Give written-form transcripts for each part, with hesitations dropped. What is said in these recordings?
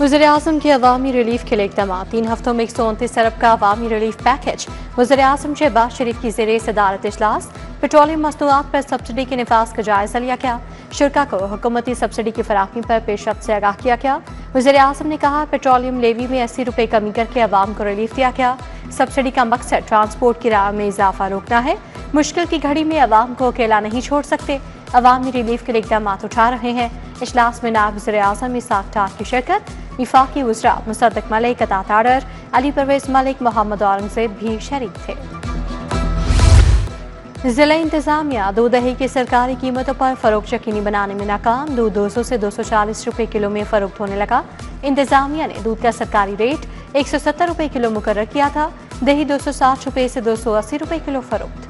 वज़ीर-ए-आज़म के अवामी रिलीफ के लिए इक़दाम। 3 हफ्तों में 129 अरब का अवामी रिलीफ पैकेज। वज़ीर-ए-आज़म शहबाज शरीफ की ज़ेरे सदारत इजलास। पेट्रोलियम मसनूआत पर सब्सिडी के निफाज का जायजा लिया गया। शुरा को हुकूमती सब्सिडी की फराहमी पर पेशरफ्त से आगाह किया गया। वज़ीर-ए-आज़म ने कहा, पेट्रोलियम लेवी में 80 रुपये कमी करके अवाम को रिलीफ दिया गया। सब्सिडी का मकसद ट्रांसपोर्ट की राह में इजाफा रोकना है। मुश्किल की घड़ी में अवाम को अकेला नहीं छोड़ सकते। अवामी रिलीफ के लिए इक़दाम उठा रहे हैं। इजलास में नायब वज़ीर-ए-आज़म इसाक डार की शिरकत। वफाकी वज़रा मुसद्दक मलिक, अता तारर, अली परवेज मलिक, मोहम्मद औरंगज़ेब भी शरीक थे। जिला इंतजामिया दूध दही की सरकारी कीमतों पर फरोख्त यकीनी बनाने में नाकाम। दूध 200 से 240 रुपये किलो में फरोख्त होने लगा। इंतजामिया ने दूध का सरकारी रेट 170 रुपये किलो मुकर्रर किया था। दही 260 रुपये से 280 रुपये किलो फरोख्त।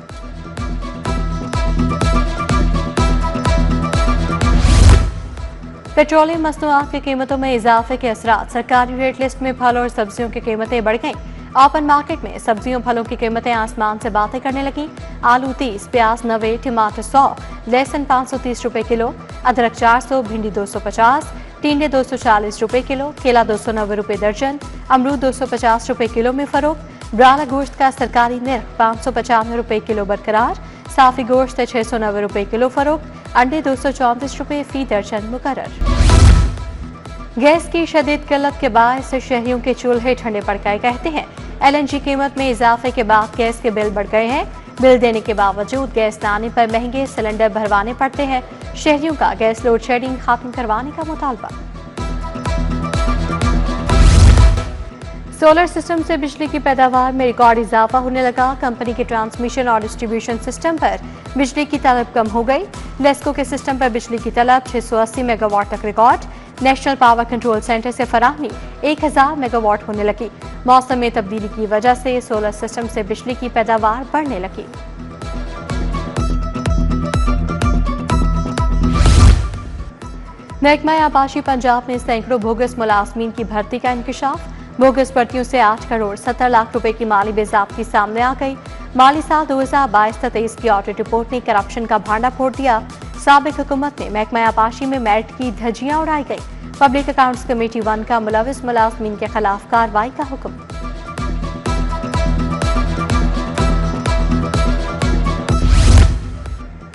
पेट्रोलियम मसनूआत की कीमतों में इजाफे के असरात। सरकारी रेट लिस्ट में फल और सब्जियों की कीमतें बढ़ गईं। ओपन मार्केट में सब्जियों फलों की कीमतें आसमान से बातें करने लगी। आलू 30, प्याज 90, टमाटर 100, लहसुन 530 रुपये किलो, अदरक 400, भिंडी 250, टिंडे 240 रुपये किलो, केला 290 रुपये दर्जन, अमरूद 250 रुपये किलो में फरोख्त। ब्राला गोश्त का सरकारी निर्ख 595 रुपये किलो बरकरार। साफी गोश्त 690 रुपये किलो फरोख्त। अंडे 234 रुपये फी दर्जन मुकर्रर। गैस की शदीद किल्लत के बायस शहरियों के चूल्हे ठंडे पड़ गए। कहते हैं, LNG कीमत में इजाफे के बाद गैस के बिल बढ़ गए हैं। बिल देने के बावजूद गैस न आने पर महंगे सिलेंडर भरवाने पड़ते हैं। शहरियों का गैस लोड शेडिंग खत्म करवाने का मुतालबा। सोलर सिस्टम से बिजली की पैदावार में रिकॉर्ड इजाफा होने लगा। कंपनी के ट्रांसमिशन और डिस्ट्रीब्यूशन सिस्टम पर बिजली की तलब कम हो गई। लेस्को के सिस्टम पर बिजली की तलब 680 मेगावाट तक record. National power control centre से फराहमी 1000 मेगावाट होने लगी। मौसम में तब्दीली की वजह से सोलर सिस्टम से बिजली की पैदावार बढ़ने लगी। महकमा आबाशी पंजाब में सैकड़ों बोगस मुलाजमीन की भर्ती का इंकशाफ। बोगस भर्तियों से 8 करोड़ 70 लाख रुपए की माली बेज़ाब्ती सामने आ गई। माली साल 2022-23 की ऑडिट रिपोर्ट ने करप्शन का भांडा फोड़ दिया। साबिक हुकूमत ने महकमा आबाशी में मेरिट की धज्जियां उड़ाई गई। पब्लिक अकाउंट्स कमेटी 1 का मुलविस मुलाजमीन के खिलाफ कार्रवाई का हुक्म।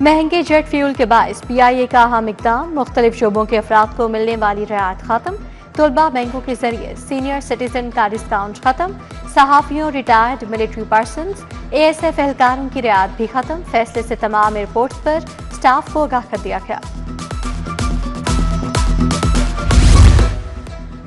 महंगे जेट फ्यूल के बायस PIA का अहम इक़दाम। मुख्तलिफ शोबों के अफराद को मिलने वाली रियायत खत्म। तलबा बैंकों के जरिए सीनियर सिटीजन का डिस्काउंट खत्म। सहाफियों, रिटायर्ड मिलिट्री पर्सन, ASF एहलकारों की रियायत भी खत्म। फैसले से तमाम एयरपोर्ट्स पर स्टाफ को आगाह कर दिया गया।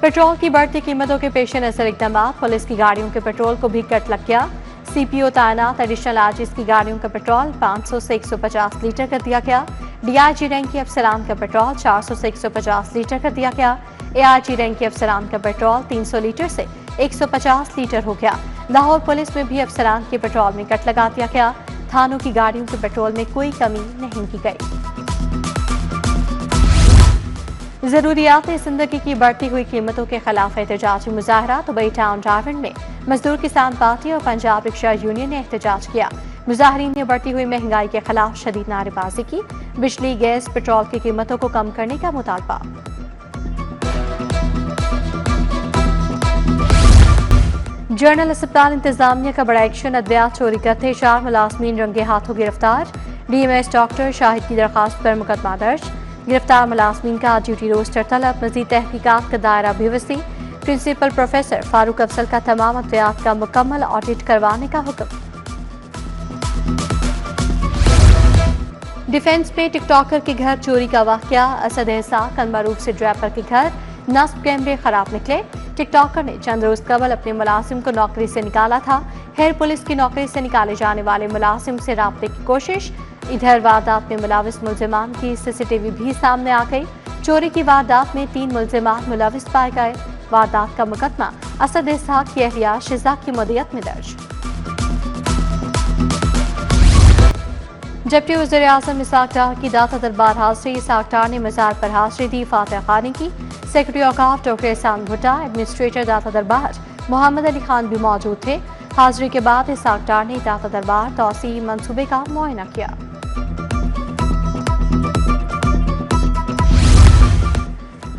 पेट्रोल की बढ़ती कीमतों के पेश नजर इक़दाम। पुलिस की गाड़ियों के पेट्रोल को भी कट लग गया। CPO तैनात एडिशनल आर्टिस्ट की गाड़ियों का पेट्रोल 500 से 150 लीटर कर दिया गया। DIG रैंक के अफसरान का पेट्रोल 400 से 150 लीटर कर दिया गया। ARG रैंक के अफसरान का पेट्रोल 300 लीटर से 150 लीटर हो गया। लाहौर पुलिस में भी अफसरान के पेट्रोल में कट लगा दिया गया। थानों की गाड़ियों के पेट्रोल में कोई कमी नहीं की गई। जरूरियात जिंदगी की बढ़ती हुई कीमतों के खिलाफ एहतजाजी मुजाहरा। दुबई टाउन डायमंड में मजदूर किसान पार्टी और पंजाब रिक्शा यूनियन ने एहतजाज किया। मुजाहरीन ने बढ़ती हुई महंगाई के खिलाफ शदीद नारेबाजी की। बिजली, गैस, पेट्रोल की कीमतों को कम करने का मुतालबा। जनरल अस्पताल इंतजामिया का बड़ा एक्शन। अद्वियात चोरी करते 4 मुलाजमीन रंगे हाथों गिरफ्तार। DMS डॉक्टर शाहिद की दरखास्त पर मुकदमा दर्ज। गिरफ्तार मुलाजमीन का ड्यूटी रोस्टर तलब। मजीद तहकीकात का दायरा भी वसी। प्रिंसिपल प्रोफेसर फारूक अफसल का तमाम अद्वियात का मुकम्मल ऑडिट करवाने का हुक्म। डिफेंस में टिकटॉकर के घर चोरी का वाकया। असद एहसान कलमरूफ से ड्रैपर के घर नस्ब कैमरे खराब निकले। टिकटॉकर ने चंद रोज कबल अपने मुलाजिम को नौकरी से निकाला था। हेयर पुलिस की नौकरी से निकाले जाने वाले मुलाजिम से राब्ते की कोशिश। इधर वारदात में मुलविस मुल्जिमान की CCTV भी सामने आ गई। चोरी की वारदात में 3 मुल्जिमान मुलविस पाए गए। वारदात का मुकदमा असद एहसान की अहलिया शिजा की मदियत में दर्ज। डिप्टी वज़ीर-ए-आज़म इसाक डार की दाता दरबार हाजिरी। इसाक डार ने मज़ार पर हाजिरी दी। फातिहा खानी की। सेक्रेटरी औकाफ डॉक्टर एहसान भुट्टा, एडमिनिस्ट्रेटर दाता दरबार मोहम्मद अली खान भी मौजूद थे। हाजिरी के बाद इसाक डार ने दाता दरबार तौसी मंसूबे का मुआयना किया।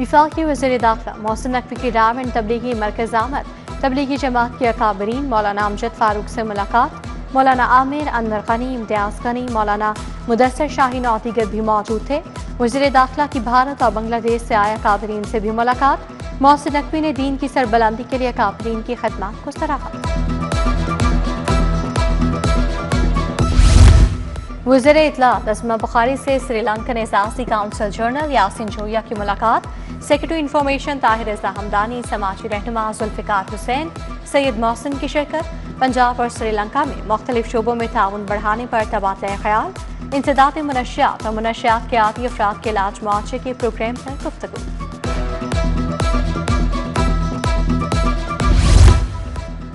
वफाकी वज़ीर दाखिला मोहसिन नकवी की डायमंड तबलीगी मरकज़ आमद, तबलीगी जमात के अकाबरीन मौलाना अमजद फारूक से मुलाकात, मौलाना आमिर अनवर गनी, इम्तियाज़ गनी, मौलाना मुदस्सर शाहीन और दीगर भी मौजूद थे। वज़ीर दाखिला की भारत और बांग्लादेश से आए अकाबरीन से भी मुलाकात, मोहसिन नकवी ने दीन की सरबलंदी के लिए अकाबरीन की खदमात को सराहा। वज़ीर इत्तलात असमा बुखारी से श्रीलंकन एजाज़ी काउंसिल जनरल यासिन जोया की मुलाकात, सेक्रेटरी इंफॉर्मेशन ताहिर रज़ा हमदानी, समाजी रहनुमा जुल्फ़िकार हुसैन, सैयद मोहसिन की शिरकत, पंजाब और श्रीलंका में मुख्तलिफ शोबों में ताउन बढ़ाने पर तबादला ख्याल, इंसदाद मुनशियात और मुनशियात के आदी अफराद के इलाज मुआवजे के प्रोग्राम पर गुफ्तगू।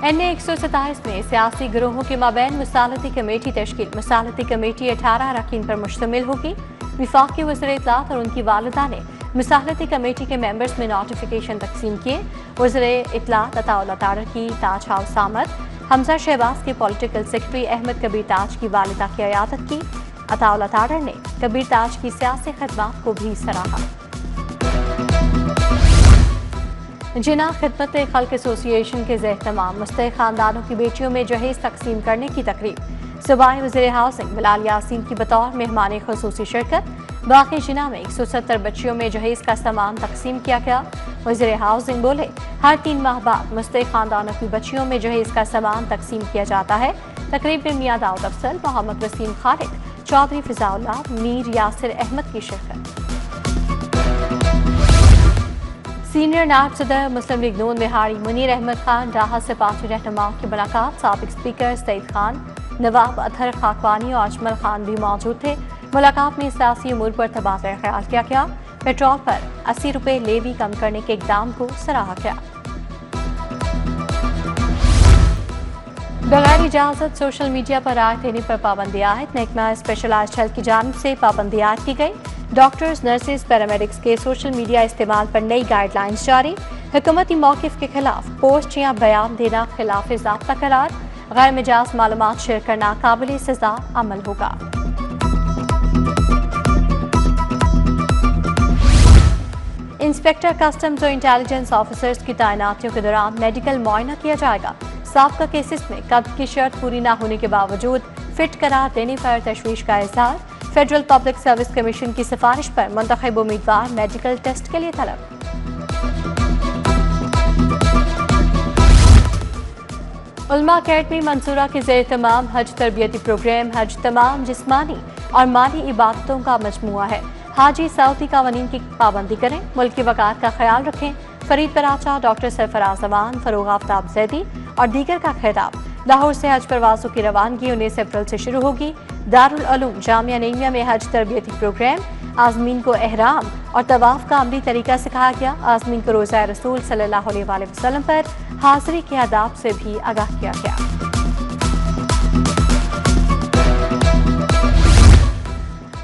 NA 127 में सियासी गिरोहों के माबैन मुसालती कमेटी तश्कील, मुसालती कमेटी 18 अरकान पर मुश्तमिल होगी। वफाकी वज़ीर इत्तलात और उनकी वालिदा ने मुसालती कमेटी के मेंबर्स में नोटिफिकेशन तकसीम किए। वज़ीर इत्तलात अताउल्लाह तारर की ताज हाउस आमद, हमजा शहबाज के पॉलिटिकल सेक्रेटरी अहमद कबीर ताज की वालिदा की अयादत की। अताउल्लाह तारर ने कबीर ताज की सियासी खदमात को भी सराहा। जिना खिदमत खल्क एसोसिएशन के ज़ेर-ए-तमाम मुस्तहिक़ खानदानों की बेटियों में जहेज तकसीम करने की तकरीब, सूबाई वज़ीर हाउसिंग बिलाल यासीन की बतौर मेहमान ख़ुसूसी शिरकत। बाकी जिना में 170 बच्चियों में जहेज का सामान तकसीम किया गया। वज़ीर हाउसिंग बोले, हर 3 माह बाद मुस्तहिक़ खानदानों की बच्चियों में जहेज का सामान तकसीम किया जाता है। तकरीब में मियां दाऊद अफसल, मोहम्मद वसीम खालिद, चौधरी फिजाउल्लाह, मीर यासिर अहमद की शिरकत। सीनियर नायब सदर मुस्लिम लीग नून बिहारी मुनीर अहमद खान राहत से पार्टी रहनुमाओं की मुलाकात, साबिक स्पीकर सईद खान, नवाब अतहर खाकवानी और अजमल खान भी मौजूद थे। मुलाकात में सियासी उमूर पर तबादला ख्याल किया गया। पेट्रोल पर 80 रुपये लेवी कम करने के इकदाम को सराहा गया। बगैर इजाजत सोशल मीडिया पर राय देने पर पाबंदी आयद, महकमा स्पेशलाइज्ड हेल्थ की जानिब से पाबंदी आयद की गई। डॉक्टर्स, नर्सेज, पैरामेडिक्स के सोशल मीडिया इस्तेमाल पर नई गाइडलाइंस जारी। हुकूमती मौक़िफ़ के खिलाफ पोस्ट या बयान देना खिलाफ ज़ाब्ता करार, गैर मिजाज मालूमात शेयर करना काबिल सज़ा अमल होगा। इंस्पेक्टर कस्टम्स और इंटेलिजेंस ऑफिसर्स की तैनातियों के दौरान मेडिकल मुआयना किया जाएगा। साबका केसेस में कब्ज़ की शर्त पूरी न होने के बावजूद फिट करार देने पर तशवीश का इज़हार। फेडरल पब्लिक सर्विस कमीशन की सिफारिश पर मुंतखब उम्मीदवार मेडिकल टेस्ट के लिए तलब। उलमा अकेडमी मंसूरा के ज़ेर तमाम हज तरबियती प्रोग्राम। हज तमाम जिस्मानी और माली इबादतों का मजमुआ है। हाजी सऊदी कानून की पाबंदी करें, मुल्क की वक़ार का ख्याल रखें। फरीद पराचा, डॉक्टर सरफराज जमान, फरोग आफ्ताब जैदी और दीगर का खिताब। लाहौर से हज परवाज़ों की रवानगी 19 अप्रैल से शुरू होगी। दारुल उलूम जामिया नईमिया में हज तरबियती प्रोग्राम। आज़मीन को एहराम और तवाफ़ का अमली तरीका सिखाया गया। आज़मीन को रोज़ा रसूल सल्लल्लाहु अलैहि वसल्लम पर हाज़िरी के आदाब से भी आगाह किया गया।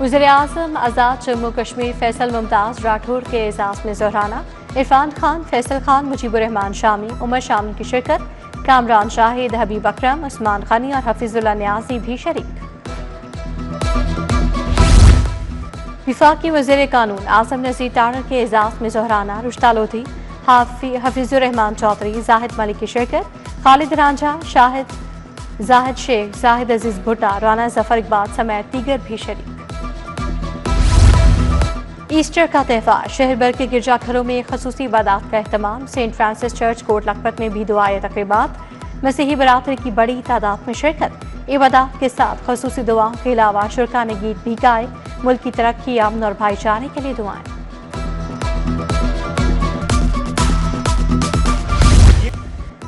वज़ीर आज़म आज़ाद जम्मू कश्मीर फैसल मुमताज़ राठौर के एजाज़ में ज़ोहराना। इरफान खान, फैसल खान, मुजीबुर रहमान शामी, उमर शामी की शिरकत। कामरान शाहिद, हबीब अकरम, उस्मान खानी और हफीजुल्लाह न्याजी भी शरीक। वफाकी वज़ीर कानून आज़म नज़ीर तारर के एजाज़ में ज़ोहराना। रुश्ता लोधी, हफीजुर रहमान चौधरी, जाहिद मलिक की शिरकत। खालिद रांझा, शाहिद जाहिद शेख, जाहिद अजीज भुट्टा, राना जफर इकबाल समेत दीगर भी शरीक। ईस्टर का त्यौहार, शहर भर के गिरजाघरों में खसूसी इबादत का एहतमाम। Saint Francis Church Kot Lakhpat में भी दुआएं तकरीबात। मसीही बरादरी की बड़ी तादाद में शिरकत। इबादत के साथ खसूसी दुआओं के अलावा शुरका ने गीत भी गाए। मुल्क की तरक्की, अमन और भाईचारे के लिए दुआएं।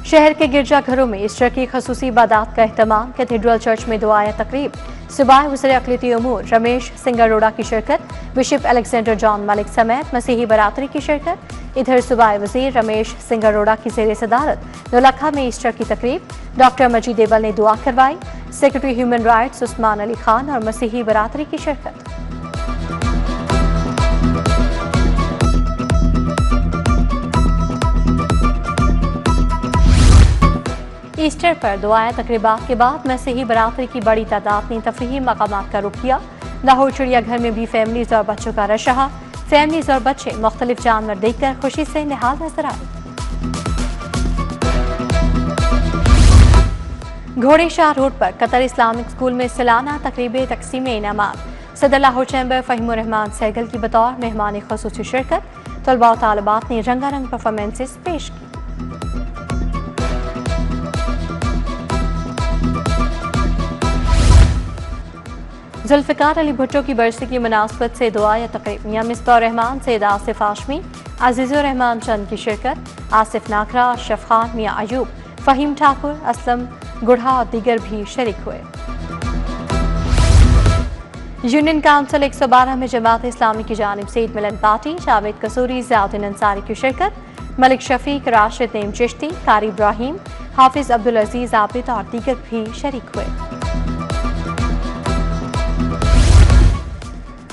शहर के गिरजाघरों में ईस्टर की खसूसी इबादत का एहतमाम। कैथेड्रल चर्च में दुआएं तकरीब। सूबाई वज़ीर अक़लियती उमूर रमेश सिंगारोड़ा की शिरकत। बिशप अलेक्जेंडर जॉन मलिक समेत मसीही बरादरी की शिरकत। इधर सूबाई वज़ीर रमेश सिंगारोड़ा की ज़ेर सदारत नौलखा में ईस्टर की तकरीब। डॉक्टर मजीद एबल ने दुआ करवाई। Secretary human rights Usman Ali Khan और मसीही बरादरी की शिरकत। ईस्टर पर दुआएं तकरीबात के बाद मसीही बरादरी की बड़ी तादाद ने तफरीही मकामात का रुख किया। लाहौर चिड़ियाघर में भी फैमिलीज और बच्चों का रश रहा। फैमिलीज और बच्चे मुख्तलिफ जानवर देखकर खुशी से निहाल नजर आए। घोड़े शाह रोड पर कतर इस्लामिक स्कूल में सालाना तकरीब तकसीम इनामात। सदर लाहौर चैम्बर फहीमुर रहमान सहगल की बतौर मेहमान खुसूसी शिरकत। तलबा और तालिबात ने रंगारंग परफॉर्मेंसेस पेश की। जुल्फ़िकार अली भुट्टो की बरसी की मुनासबत से दुआ या तकरीब। मियां मिसबाह रहमान, सैयद आसिफ हाशमी, अजीज़ुर रहमान चंद की शिरकत। आसिफ नाखरा, अशरफ खान, मियां अयूब, फ़हीम ठाकुर, असलम गुढ़ा और दीगर भी शरीक हुए। यूनियन काउंसिल 112 में जमात इस्लामी की जानिब से ईद मिलन पार्टी। जावेद कसूरी, ज़ियाउद्दीन अंसारी की शिरकत। मलिक शफीक, राशिद नेम चिश्ती, कारी इब्राहिम, हाफिज अब्दुल अजीज आबिद और दीगर भी शरीक हुए।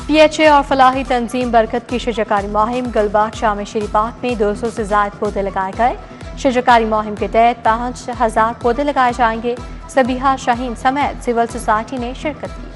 PHA और फलाही तंजीम बरकत की शजरकारी मुहिम। गुलबाग जामे शरी बाग में 200 से ज़ायद पौधे लगाए गए। शजरकारी मुहिम के तहत 5000 पौधे लगाए जाएंगे। सबीहा शाहीन समेत सिविल सोसाइटी ने शिरकत की।